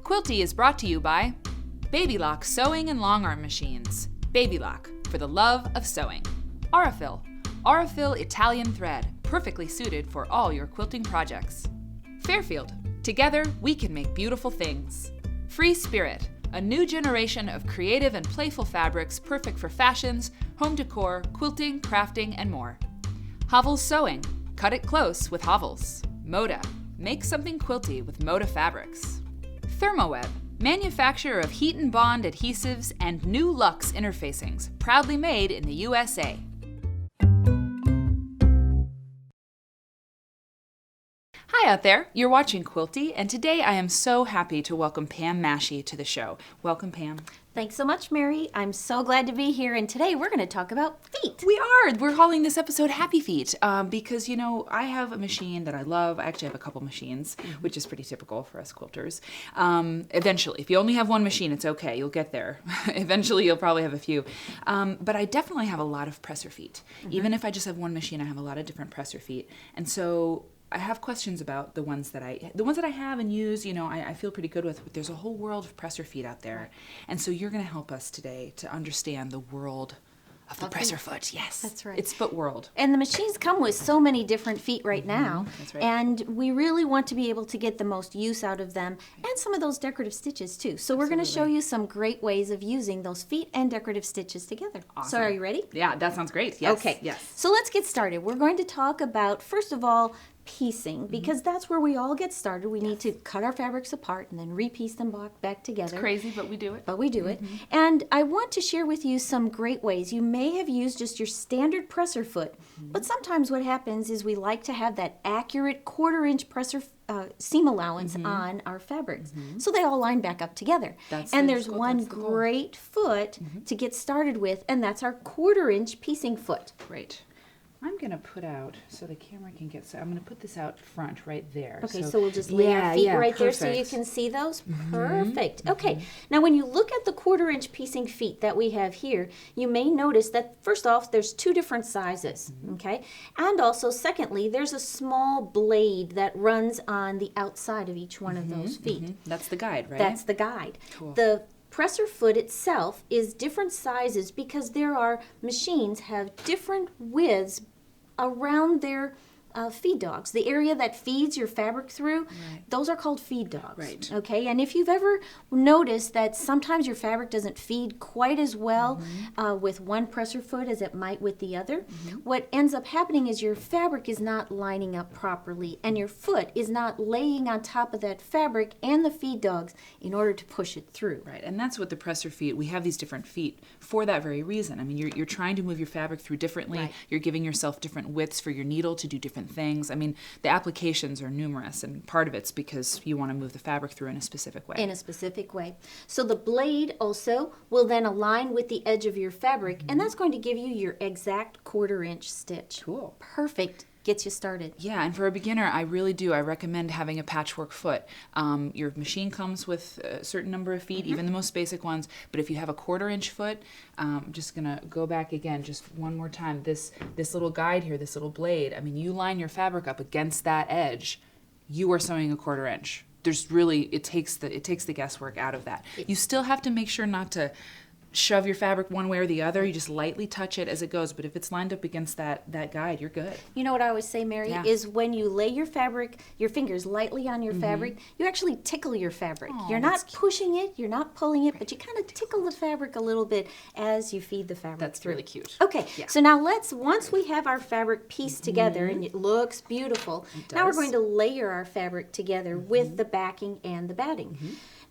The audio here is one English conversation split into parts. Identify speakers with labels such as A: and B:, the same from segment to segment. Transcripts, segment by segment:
A: Quilty is brought to you by Baby Lock Sewing and Long Arm Machines. Baby Lock, for the love of sewing. Aurifil. Aurifil Italian thread, perfectly suited for all your quilting projects. Fairfield. Together, we can make beautiful things. Free Spirit. A new generation of creative and playful fabrics perfect for fashions, home decor, quilting, crafting, and more. Hovels Sewing. Cut it close with Hovels. Moda. Make something quilty with Moda fabrics. Thermoweb. Manufacturer of heat and bond adhesives and new Luxe interfacings, proudly made in the USA. Hi out there, you're watching Quilty, and today I am so happy to welcome Pam Mahshie to the show. Welcome, Pam.
B: Thanks so much, Mary. I'm so glad to be here, and today we're going to talk about feet.
A: We are. We're calling this episode Happy Feet because, you know, I have a machine that I love. I actually have a couple machines, which is pretty typical for us quilters. Eventually, if you only have one machine, it's okay. You'll get there. Eventually, you'll probably have a few. But I definitely have a lot of presser feet. Even if I just have one machine, I have a lot of different presser feet. And so I have questions about the ones that I have and use, you know, I feel pretty good with, but there's a whole world of presser feet out there. And so you're going to help us today to understand the world of the presser foot. Yes.
B: That's right.
A: It's foot world.
B: And the machines come with so many different feet right now.
A: That's right.
B: And we really want to be able to get the most use out of them and some of those decorative stitches too. So we're going to show you some great ways of using those feet and decorative stitches together.
A: Awesome.
B: So are you ready?
A: Yeah, that sounds great. Yes.
B: Okay.
A: Yes.
B: So let's get started. We're going to talk about, first of all, piecing, because that's where we all get started. We need to cut our fabrics apart and then repiece them back together.
A: It's crazy, but we do it.
B: But we do it. And I want to share with you some great ways. You may have used just your standard presser foot, but sometimes what happens is we like to have that accurate 1/4-inch presser seam allowance on our fabrics, so they all line back up together. And there's one great foot to get started with, and that's our 1/4-inch piecing foot.
A: Great. I'm going to put out, so the camera can get, so I'm going to put this out front right there.
B: Okay, so we'll just lay our feet right there so you can see those. Perfect. Okay, now when you look at the 1/4-inch piecing feet that we have here, you may notice that first off, there's two different sizes, okay? And also, secondly, there's a small blade that runs on the outside of each one of those feet.
A: That's the guide, right?
B: That's the guide.
A: Cool.
B: The presser foot itself is different sizes because machines have different widths around their feed dogs. The area that feeds your fabric through, those are called feed dogs.
A: Right.
B: Okay, and if you've ever noticed that sometimes your fabric doesn't feed quite as well with one presser foot as it might with the other, what ends up happening is your fabric is not lining up properly and your foot is not laying on top of that fabric and the feed dogs in order to push it through.
A: Right, and that's what the presser feet, we have these different feet for that very reason. I mean, you're trying to move your fabric through differently.
B: Right.
A: You're giving yourself different widths for your needle to do different things. I mean, the applications are numerous, and part of it's because you want to move the fabric through in a specific way.
B: In a specific way. So the blade also will then align with the edge of your fabric, and that's going to give you your exact 1/4-inch stitch.
A: Cool.
B: Perfect. Gets you started.
A: Yeah, and for a beginner, I really do. I recommend having a patchwork foot. Your machine comes with a certain number of feet, even the most basic ones. But if you have a 1/4-inch foot, I'm just gonna go back again, just one more time. This little guide here, this little blade. I mean, you line your fabric up against that edge. You are sewing a 1/4-inch. There's really it takes the guesswork out of that. You still have to make sure not to shove your fabric one way or the other. You just lightly touch it as it goes, but if it's lined up against that guide, you're good.
B: You know what I always say, Mary, is when you lay your fabric, your fingers lightly on your fabric, you actually tickle your fabric. You're not pushing it, you're not pulling it, but you kind of tickle the fabric a little bit as you feed the fabric
A: That's
B: through.
A: really cute.
B: Okay, so now once we have our fabric pieced together and it looks beautiful, now we're going to layer our fabric together with the backing and the batting.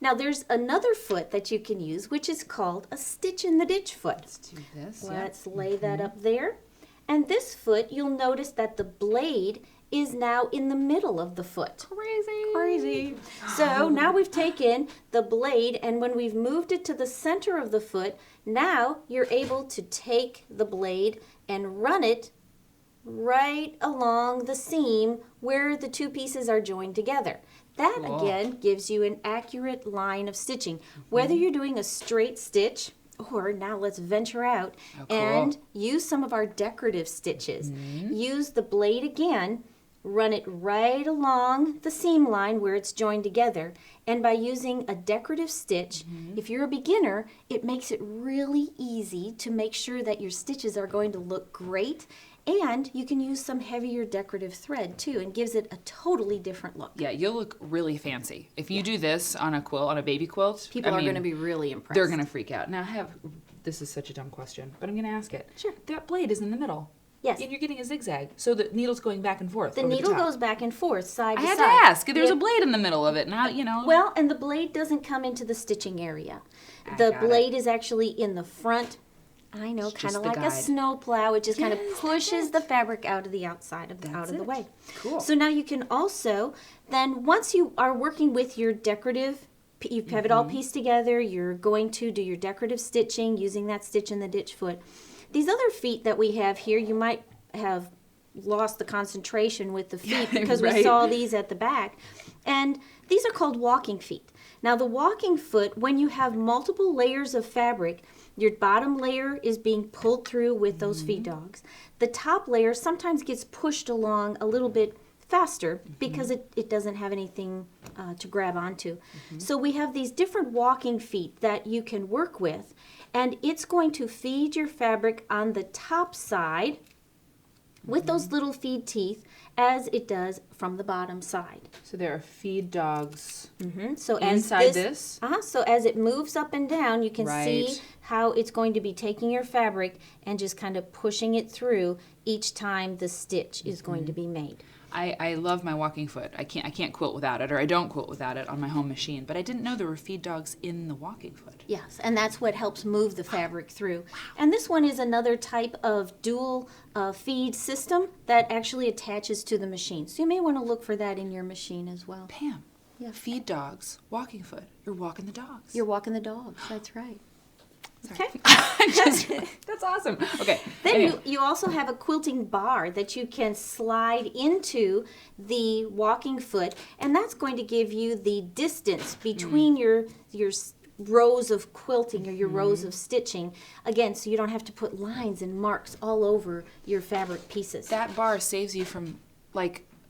B: Now there's another foot that you can use, which is called a stitch in the ditch foot.
A: Let's do this.
B: Let's lay that up there. And this foot, you'll notice that the blade is now in the middle of the foot. Crazy. So now we've taken the blade, and when we've moved it to the center of the foot, now you're able to take the blade and run it right along the seam where the two pieces are joined together. That, again, gives you an accurate line of stitching. Whether you're doing a straight stitch, or now let's venture out and use some of our decorative stitches. Use the blade again run it right along the seam line where it's joined together. And by using a decorative stitch, if you're a beginner, it makes it really easy to make sure that your stitches are going to look great. And you can use some heavier decorative thread too, and gives it a totally different look.
A: Yeah, you'll look really fancy. If you do this on a quilt, on a baby quilt,
B: People are going to be really impressed.
A: They're going to freak out. Now this is such a dumb question, but I'm going to ask it.
B: Sure.
A: That blade is in the middle.
B: Yes.
A: And you're getting a zigzag, so the needle's going back and forth.
B: The needle goes back and forth, side to
A: I
B: side.
A: had to ask. There's a blade in the middle of it. Now,
B: Well, and the blade doesn't come into the stitching area. The blade is actually in the front. I know, kind of like a snow plow. It just kind of pushes the fabric out of the outside of the way.
A: Cool.
B: So now you can also, then once you are working with your decorative, you have it all pieced together, you're going to do your decorative stitching using that stitch in the ditch foot. These other feet that we have here, you might have lost the concentration with the feet because we saw these at the back. And these are called walking feet. Now the walking foot, when you have multiple layers of fabric, your bottom layer is being pulled through with those feed dogs. The top layer sometimes gets pushed along a little bit faster because it doesn't have anything to grab onto. So we have these different walking feet that you can work with, and it's going to feed your fabric on the top side with those little feed teeth as it does from the bottom side.
A: So there are feed dogs
B: So
A: inside this?
B: So as it moves up and down, you can see how it's going to be taking your fabric and just kind of pushing it through each time the stitch is going to be made.
A: I love my walking foot. I can't quilt without it, or I don't quilt without it on my home machine. But I didn't know there were feed dogs in the walking foot.
B: Yes, and that's what helps move the fabric through. And this one is another type of dual feed system that actually attaches to the machine. So you may want to look for that in your machine as well.
A: Pam, feed dogs, walking foot. You're walking the dogs.
B: You're walking the dogs. That's right.
A: Sorry.
B: Okay.
A: That's awesome. Okay.
B: Then
A: anyway.
B: you also have a quilting bar that you can slide into the walking foot, and that's going to give you the distance between your rows of quilting or your rows of stitching. Again, so you don't have to put lines and marks all over your fabric pieces.
A: That bar saves you from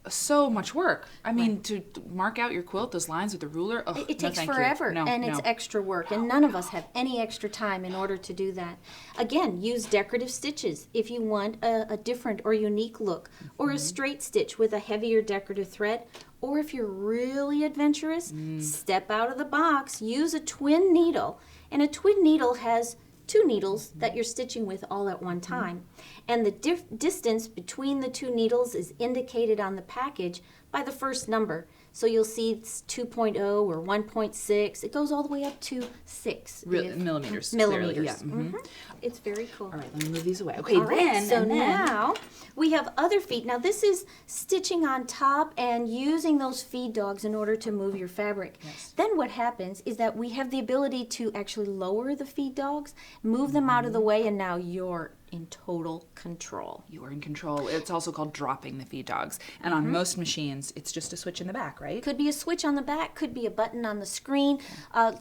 A: so much work. I mean, to mark out your quilt, those lines with the ruler,
B: it takes forever, and it's extra work, and none of us have any extra time in order to do that. Again, use decorative stitches if you want a different or unique look, or a straight stitch with a heavier decorative thread, or if you're really adventurous, step out of the box, use a twin needle, and a twin needle has two needles that you're stitching with all at one time. And the distance between the two needles is indicated on the package by the first number. So you'll see it's 2.0 or 1.6. It goes all the way up to 6.
A: Millimeters.
B: Millimeters.
A: Clearly, yeah.
B: It's very cool.
A: All right, let me move these away. Okay,
B: All right, so now we have other feet. Now this is stitching on top and using those feed dogs in order to move your fabric.
A: Yes.
B: Then what happens is that we have the ability to actually lower the feed dogs, move them out of the way, and now you're in total control.
A: You are in control. It's also called dropping the feed dogs. And on most machines, it's just a switch in the back, right?
B: Could be a switch on the back, could be a button on the screen.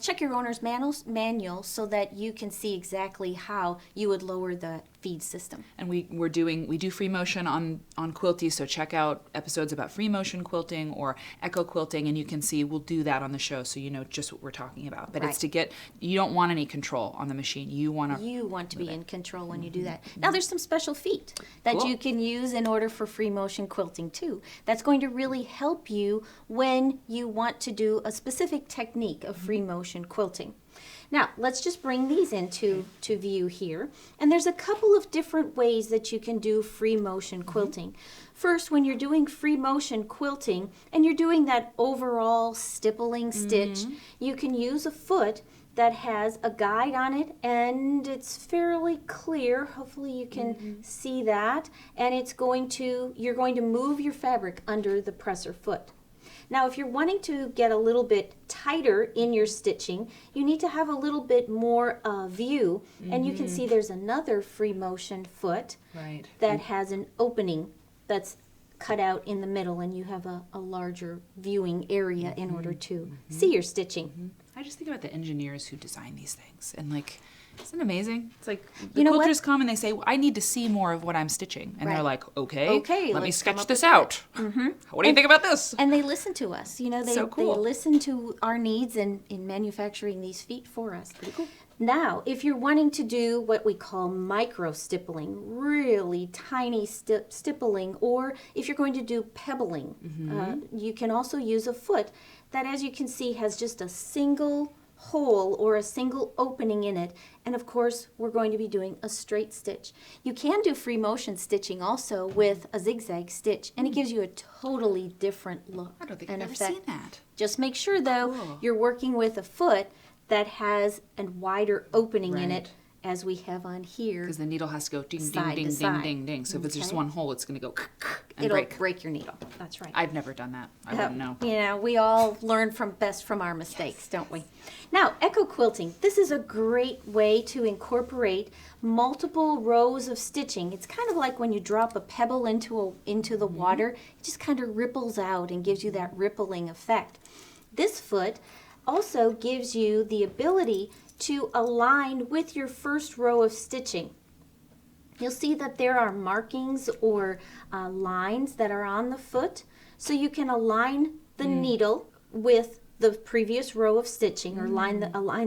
B: Check your owner's manual so that you can see exactly how you would lower the feed system.
A: And we do free motion on Quilty, so check out episodes about free motion quilting or echo quilting, and you can see we'll do that on the show so you know just what we're talking about. But it's to get, you don't want any control on the machine. You want
B: to be in control when you do that. Now there's some special feet that you can use in order for free motion quilting too. That's going to really help you when you want to do a specific technique of free motion quilting. Now, let's just bring these into view here. And there's a couple of different ways that you can do free motion quilting. First, when you're doing free motion quilting and you're doing that overall stippling stitch, you can use a foot that has a guide on it, and it's fairly clear. Hopefully you can see that. And you're going to move your fabric under the presser foot. Now, if you're wanting to get a little bit tighter in your stitching, you need to have a little bit more view. And you can see there's another free motion foot that has an opening that's cut out in the middle, and you have a larger viewing area in order to see your stitching.
A: I just think about the engineers who design these things, and Isn't it amazing? It's like the
B: You know
A: quilters
B: what?
A: come and they say, I need to see more of what I'm stitching. And
B: Right.
A: they're like, okay, let me
B: let's come
A: sketch
B: up
A: this
B: with
A: out. What do you think about this?
B: And they listen to us. You know,
A: So cool.
B: they listen to our needs in manufacturing these feet for us.
A: Pretty cool.
B: Now, if you're wanting to do what we call micro stippling, really tiny stippling, or if you're going to do pebbling, you can also use a foot that, as you can see, has just a single hole or a single opening in it. And of course, we're going to be doing a straight stitch. You can do free motion stitching also with a zigzag stitch, and it gives you a totally different look
A: I don't think
B: and
A: I've ever
B: effect.
A: seen that.
B: Just make sure, though,
A: Cool.
B: you're working with a foot that has a wider opening in
A: Right.
B: it, as we have on here.
A: Because the needle has to go ding, ding,
B: Side to
A: ding, ding,
B: side.
A: ding, ding. So if it's just
B: Okay.
A: one hole, it's going to go and
B: It'll
A: break.
B: break your needle. That's right.
A: I've never done that. I wouldn't know.
B: You know, we all learn best from our mistakes, don't we? Now, echo quilting. This is a great way to incorporate multiple rows of stitching. It's kind of like when you drop a pebble into the water. It just kind of ripples out and gives you that rippling effect. This foot also gives you the ability to align with your first row of stitching. You'll see that there are markings or lines that are on the foot, so you can align the needle with the previous row of stitching, or align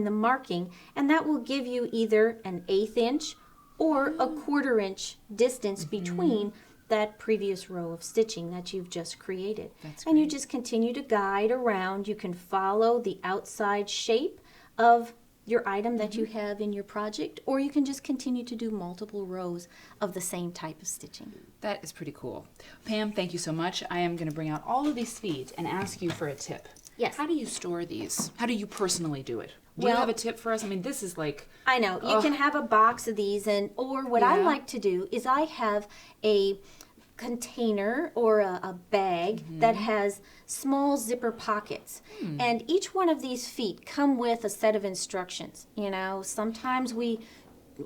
B: the marking, and that will give you either an 1/8 inch or a 1/4 inch distance between that previous row of stitching that you've just created. And you just continue to guide around. You can follow the outside shape of your item that you have in your project, or you can just continue to do multiple rows of the same type of stitching.
A: That is pretty cool. Pam, thank you so much. I am going to bring out all of these feet and ask you for a tip.
B: Yes.
A: How do you store these? How do you personally do it? Do you
B: Well-
A: have a tip for us? I mean, this is like,
B: I know, you can have a box of these, or what I
A: Yeah.
B: like to do is I have a container or a bag that has small zipper pockets, and each one of these feet come with a set of instructions. You know, sometimes we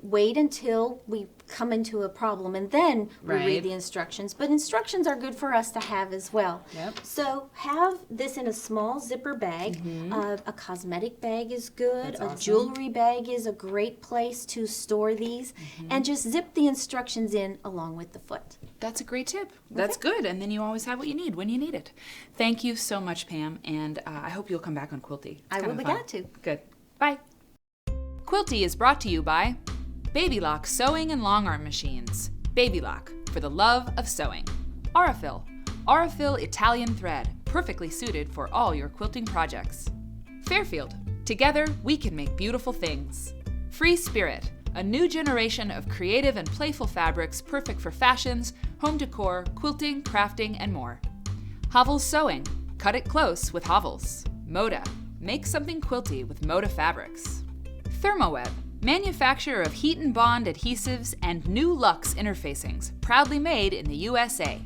B: wait until we come into a problem and then we
A: Right.
B: read the instructions, but instructions are good for us to have as well.
A: Yep.
B: So have this in a small zipper bag. A cosmetic bag is good.
A: That's
B: A
A: awesome.
B: jewelry bag is a great place to store these, and just zip the instructions in along with the foot.
A: that's a great tip. That's good. And then you always have what you need when you need it. Thank you so much, Pam. And I hope you'll come back on Quilty. It's
B: I
A: kinda
B: will be
A: fun.
B: glad to.
A: Good. Bye. Quilty is brought to you by Baby Lock Sewing and Long Arm Machines. Baby Lock, for the love of sewing. Aurifil. Aurifil Italian thread, perfectly suited for all your quilting projects. Fairfield. Together, we can make beautiful things. Free Spirit. A new generation of creative and playful fabrics perfect for fashions, home decor, quilting, crafting, and more. Hovels Sewing. Cut it close with Hovels. Moda. Make something quilty with Moda fabrics. Thermoweb. Manufacturer of heat and bond adhesives and new luxe interfacings, proudly made in the USA.